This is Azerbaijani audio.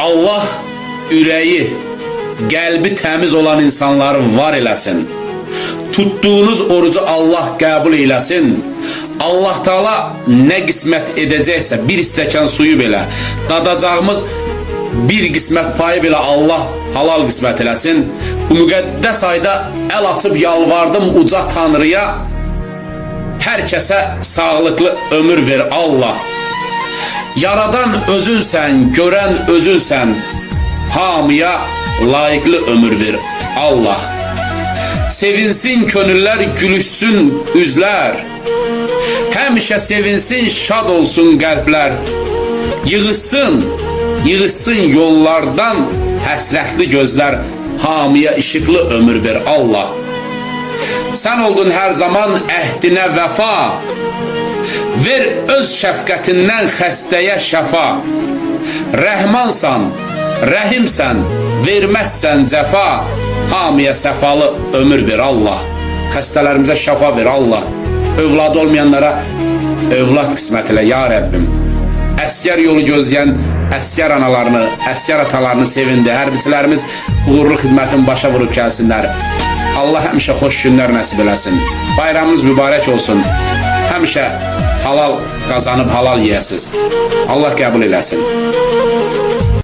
Allah ürəyi, qəlbi təmiz olan insanları var eləsin. Tutduğunuz orucu Allah qəbul eləsin. Allah Taala nə qismət edəcəksə bir stəkan suyu belə, dadacağımız bir qismət payı belə Allah halal qismət eləsin. Bu müqəddəs ayda əl açıb yalvardım uca Tanrıya. Hər kəsə sağlıqlı ömür ver Allah. Yaradan özünsən, görən özünsən. Hamıya layiqli ömür ver Allah. Sevinsin könüller, gülüşsün üzlər. Həmişə sevinsin, şad olsun qəlblər. Yığışsın yollardan həsrətli gözlər. Hamıya işıqlı ömür ver Allah. Sən oldun hər zaman əhdinə vəfa. Ver öz şəfqətindən xəstəyə şəfa. Rəhmansan, rəhimsən, verməzsən cəfa. Hamıya səfalı ömür ver Allah. Xəstələrimizə şəfa ver Allah. Övladı olmayanlara övlad qismət elə ya Rəbbim. Əskər yolu gözləyən əskər analarını, əskər atalarını sevindi. Hərbiçilərimiz uğurlu xidmətin başa vurub gəlsinlər. Allah həmişə xoş günlər nəsib eləsin. Bayramınız mübarək olsun. Həmişə halal qazanıb halal yeyəsiz. Allah qəbul eləsin.